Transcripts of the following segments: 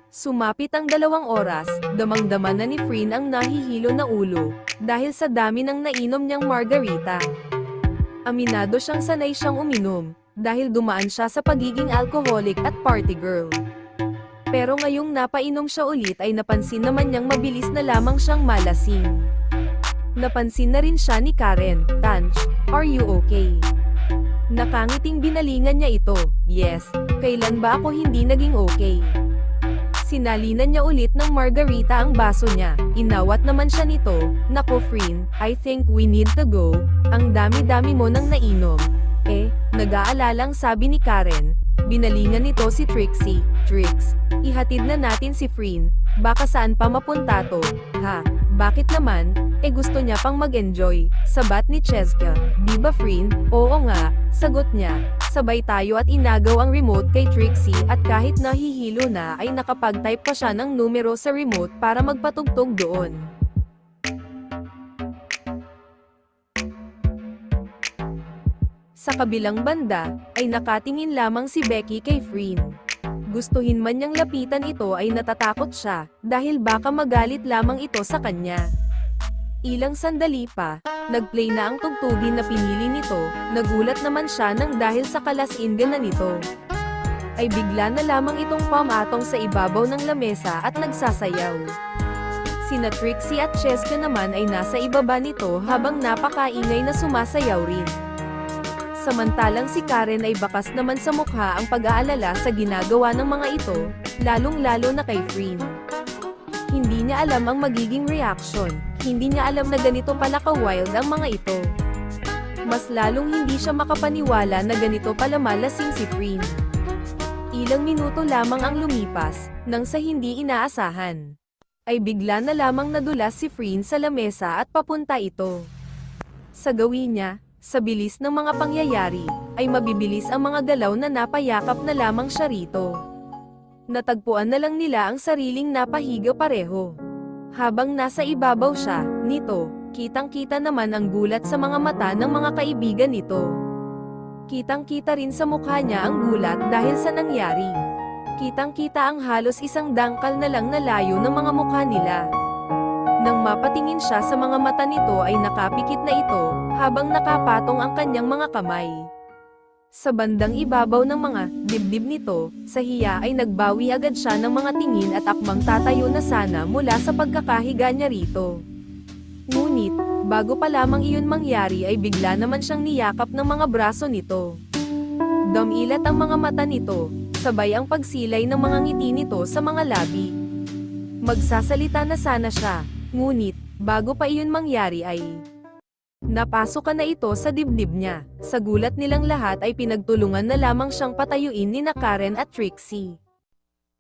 Sumapit ang 2 oras, damang-dama na ni Frin ang nahihilo na ulo, dahil sa dami ng nainom niyang margarita. Aminado siyang sanay siyang uminom, dahil dumaan siya sa pagiging alcoholic at party girl. Pero ngayong napainom siya ulit ay napansin naman niyang mabilis na lamang siyang malasing. Napansin na rin siya ni Karen. "Tanch, are you okay?" Nakangiting binalingan niya ito. "Yes, kailan ba ako hindi naging okay?" Sinalinan niya ulit ng margarita ang baso niya. Inawat naman siya nito. "Nako Frin, I think we need to go. Ang dami-dami mo nang nainom." Nag-aalalang sabi ni Karen. Binalingan nito si Trixie. "Trix, ihatid na natin si Frin. Baka saan pa mapunta to." "Ha? Bakit naman? Gusto niya pang mag-enjoy," sabat ni Cheska. "Di ba Frin?" "Oo nga," sagot niya. Sabay tayo at inagaw ang remote kay Trixie at kahit nahihilo na ay nakapag-type pa siya ng numero sa remote para magpatugtog doon. Sa kabilang banda, ay nakatingin lamang si Becky kay Frin. Gustuhin man niyang lapitan ito ay natatakot siya, dahil baka magalit lamang ito sa kanya. Ilang sandali pa, nag-play na ang tugtugin na pinili nito, nagulat naman siya nang dahil sa kalas-ingan na nito. Ay bigla na lamang itong pumatong sa ibabaw ng lamesa at nagsasayaw. Sina Trixie at Cheska naman ay nasa ibaba nito habang napakaingay na sumasayaw rin. Samantalang si Karen ay bakas naman sa mukha ang pag-aalala sa ginagawa ng mga ito, lalong-lalo na kay Frin. Hindi niya alam ang magiging reaction, hindi niya alam na ganito pala ka-wild ang mga ito. Mas lalong hindi siya makapaniwala na ganito pala malasing si Frin. Ilang minuto lamang ang lumipas, nang sa hindi inaasahan, ay bigla na lamang nadulas si Frin sa lamesa at papunta ito. Sa gawin niya, sa bilis ng mga pangyayari, ay mabibilis ang mga galaw na napayakap na lamang siya rito. Natagpuan na lang nila ang sariling napahiga pareho. Habang nasa ibabaw siya, nito, kitang-kita naman ang gulat sa mga mata ng mga kaibigan nito. Kitang-kita rin sa mukha niya ang gulat dahil sa nangyari. Kitang-kita ang halos isang dangkal na lang na layo ng mga mukha nila. Nang mapatingin siya sa mga mata nito ay nakapikit na ito, habang nakapatong ang kanyang mga kamay. Sa bandang ibabaw ng mga dibdib nito, sa hiya ay nagbawi agad siya ng mga tingin at akmang tatayo na sana mula sa pagkakahiga niya rito. Ngunit, bago pa lamang iyon mangyari ay bigla naman siyang niyakap ng mga braso nito. Dumilat ang mga mata nito, sabay ang pagsilay ng mga ngiti nito sa mga labi. Magsasalita na sana siya, ngunit, bago pa iyon mangyari ay napasok na ito sa dibdib niya. Sa gulat nilang lahat ay pinagtulungan na lamang siyang patayuin ni Karen at Trixie.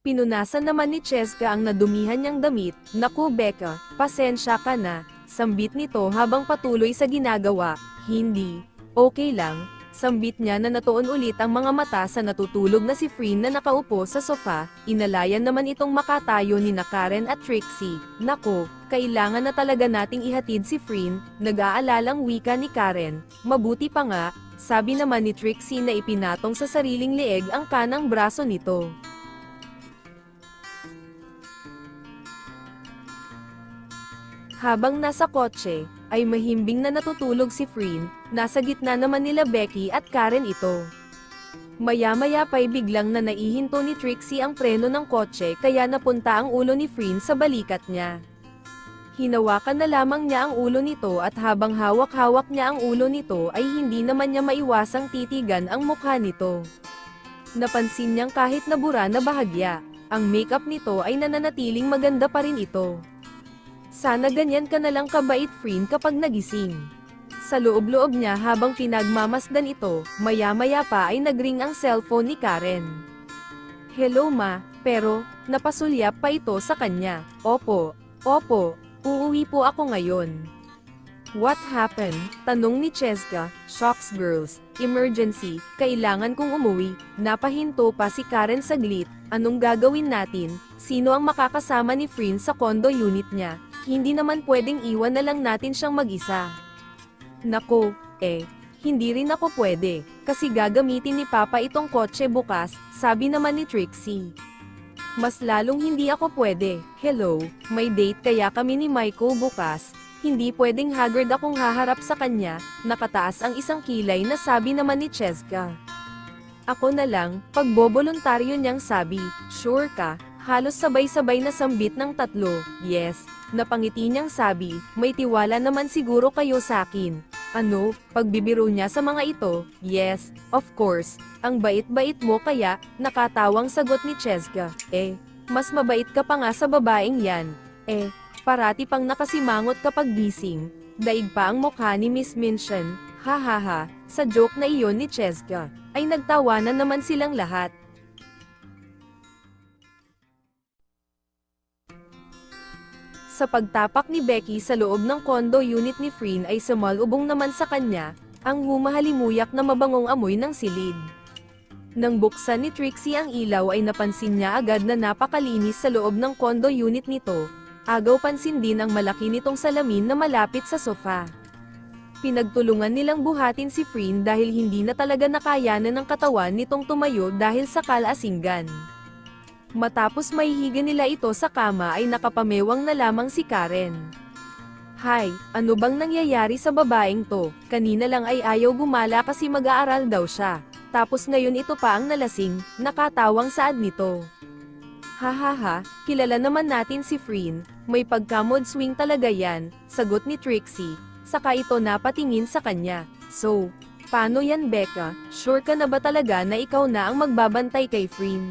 Pinunasan naman ni Cheska ang nadumihan niyang damit. "Naku Becca, pasensya ka na," sambit nito habang patuloy sa ginagawa. "Hindi, okay lang," sambit niya na natuon ulit ang mga mata sa natutulog na si Frin na nakaupo sa sofa. Inalayan naman itong makatayo ni Karen at Trixie. "Naku, kailangan na talaga nating ihatid si Frin," nag-aalalang wika ni Karen. "Mabuti pa nga," sabi naman ni Trixie na ipinatong sa sariling leeg ang kanang braso nito. Habang nasa kotse, ay mahimbing na natutulog si Frin, nasa gitna naman nila Becky at Karen ito. Maya-maya pa'y biglang na naihinto ni Trixie ang preno ng kotse kaya napunta ang ulo ni Frin sa balikat niya. Hinawakan na lamang niya ang ulo nito at habang hawak-hawak niya ang ulo nito ay hindi naman niya maiwasang titigan ang mukha nito. Napansin niyang kahit nabura na bahagya, ang makeup nito ay nananatiling maganda pa rin ito. Sana ganyan ka na lang kabait Frin kapag nagising. Sa loob-loob niya habang pinagmamasdan ito, maya-maya pa ay nagring ang cellphone ni Karen. "Hello ma," pero, napasulyap pa ito sa kanya. Opo, uuwi po ako ngayon." "What happened?" tanong ni Cheska. "Shocks girls, emergency, kailangan kong umuwi." Napahinto pa si Karen saglit. "Anong gagawin natin? Sino ang makakasama ni Frin sa condo unit niya? Hindi naman pwedeng iwan na lang natin siyang mag-isa." "Nako, hindi rin ako pwede, kasi gagamitin ni Papa itong kotse bukas," sabi naman ni Trixie. Mas lalong hindi ako pwede. Hello, may date kaya kami ni Michael bukas. Hindi pwedeng haggard akong haharap sa kanya, nakataas ang isang kilay na sabi naman ni Cheska. Ako na lang, pagboboluntaryo niyang sabi, sure ka, halos sabay-sabay na sambit ng tatlo, yes, napangiti niyang sabi, may tiwala naman siguro kayo sa akin. Ano, pagbibiro niya sa mga ito, yes, of course, ang bait-bait mo kaya, nakatawang sagot ni Cheska, mas mabait ka pa nga sa babaeng yan, parati pang nakasimangot kapag gising, daig pa ang mukha ni Miss Minchin, hahaha, sa joke na iyon ni Cheska, ay nagtawanan naman silang lahat. Sa pagtapak ni Becky sa loob ng condo unit ni Frin ay sumalubong naman sa kanya, ang humahalimuyak na mabangong amoy ng silid. Nang buksan ni Trixie ang ilaw ay napansin niya agad na napakalinis sa loob ng condo unit nito, agaw pansin din ang malaki nitong salamin na malapit sa sofa. Pinagtulungan nilang buhatin si Frin dahil hindi na talaga nakayanan ng katawan nitong tumayo dahil sa kalasinggan. Matapos maihiga nila ito sa kama ay nakapamewang na lamang si Karen. Hay, ano bang nangyayari sa babaeng to? Kanina lang ay ayaw gumala kasi mag-aaral daw siya. Tapos ngayon ito pa ang nalasing, nakatawang saad nito. Hahaha, kilala naman natin si Frin, may pagka-mood swing talaga yan, sagot ni Trixie, saka ito napatingin sa kanya. So, paano yan Becca? Sure ka na ba talaga na ikaw na ang magbabantay kay Frin?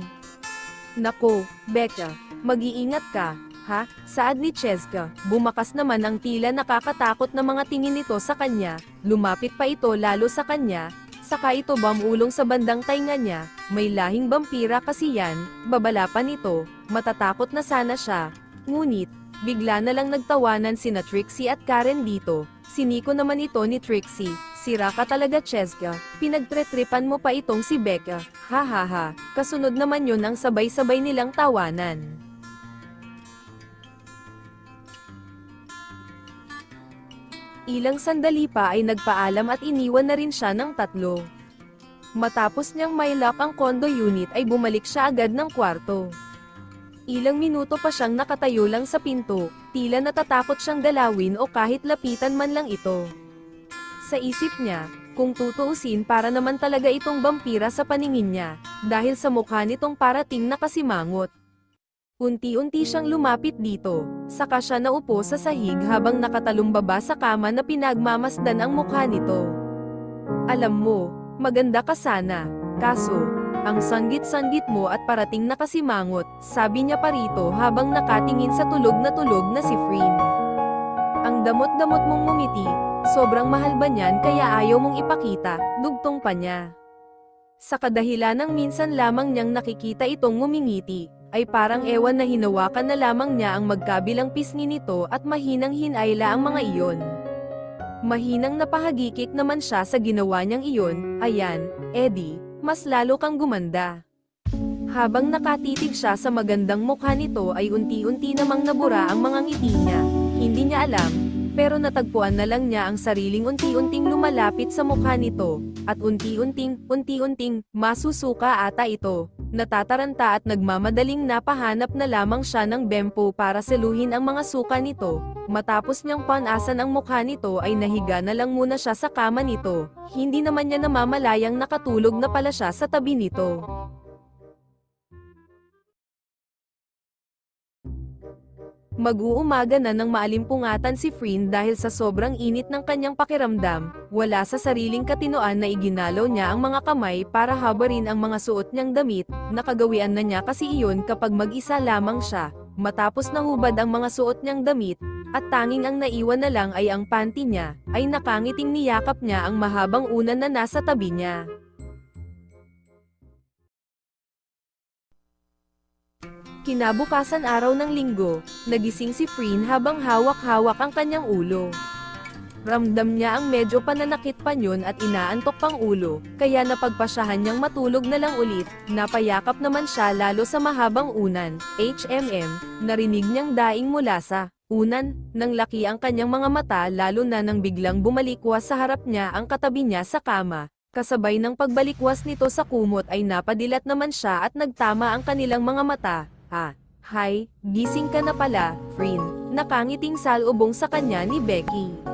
Nako, Becca, mag-iingat ka, ha? Saad ni Cheska, bumakas naman ang tila nakakatakot na mga tingin nito sa kanya, lumapit pa ito lalo sa kanya, saka ito bamulong sa bandang tainga niya, may lahing vampira kasi yan, babala pa nito, matatakot na sana siya, ngunit, bigla na lang nagtawanan sina Trixie at Karen dito, siniko naman ito ni Trixie. Sira ka talaga Cheska, pinagtre-tripan mo pa itong si Becca, hahaha, kasunod naman yun ang sabay-sabay nilang tawanan. Ilang sandali pa ay nagpaalam at iniwan na rin siya ng tatlo. Matapos niyang may-lock ang condo unit ay bumalik siya agad ng kwarto. Ilang minuto pa siyang nakatayo lang sa pinto, tila natatakot siyang galawin o kahit lapitan man lang ito. Sa isip niya, kung tutuusin para naman talaga itong vampira sa paningin niya, dahil sa mukha nitong parating nakasimangot. Unti-unti siyang lumapit dito, saka siya naupo sa sahig habang nakatalumbaba sa kama na pinagmamasdan ang mukha nito. Alam mo, maganda ka sana, kaso, ang sanggit-sanggit mo at parating nakasimangot, sabi niya pa rito habang nakatingin sa tulog na si Frin. Ang damot-damot mong ngumiti, sobrang mahal ba niyan kaya ayaw mong ipakita, dugtong pa niya. Sa kadahilanang minsan lamang niyang nakikita itong ngumingiti, ay parang ewan na hinawakan na lamang niya ang magkabilang pisngi nito at mahinang hinayla ang mga iyon. Mahinang napahagikik naman siya sa ginawa niyang iyon, ayan, Eddie, mas lalo kang gumanda. Habang nakatitig siya sa magandang mukha nito ay unti-unti namang nabura ang mga ngiti niya, hindi niya alam, pero natagpuan na lang niya ang sariling unti-unting lumalapit sa mukha nito, at unti-unting, masusuka ata ito, natataranta at nagmamadaling napahanap na lamang siya ng bempo para seluhin ang mga suka nito. Matapos niyang panasan ang mukha nito ay nahiga na lang muna siya sa kama nito, hindi naman niya namamalayang nakatulog na pala siya sa tabi nito. Mag-uumaga na nang maalimpungatan si Frin dahil sa sobrang init ng kanyang pakiramdam, wala sa sariling katinoan na iginalaw niya ang mga kamay para habarin ang mga suot niyang damit, nakagawian na niya kasi iyon kapag mag-isa lamang siya, matapos nahubad ang mga suot niyang damit, at tanging ang naiwan na lang ay ang panty niya, ay nakangiting niyakap niya ang mahabang unan na nasa tabi niya. Kinabukasan araw ng linggo, nagising si Frin habang hawak-hawak ang kanyang ulo. Ramdam niya ang medyo pananakit pa yun at inaantok pang ulo, kaya napagpasyahan niyang matulog na lang ulit, napayakap naman siya lalo sa mahabang unan, narinig niyang daing mula sa unan, nang laki ang kanyang mga mata lalo na nang biglang bumalikwas sa harap niya ang katabi niya sa kama. Kasabay ng pagbalikwas nito sa kumot ay napadilat naman siya at nagtama ang kanilang mga mata. Hi, gising ka na pala, Frin. Nakangiting salubong sa kanya ni Becky.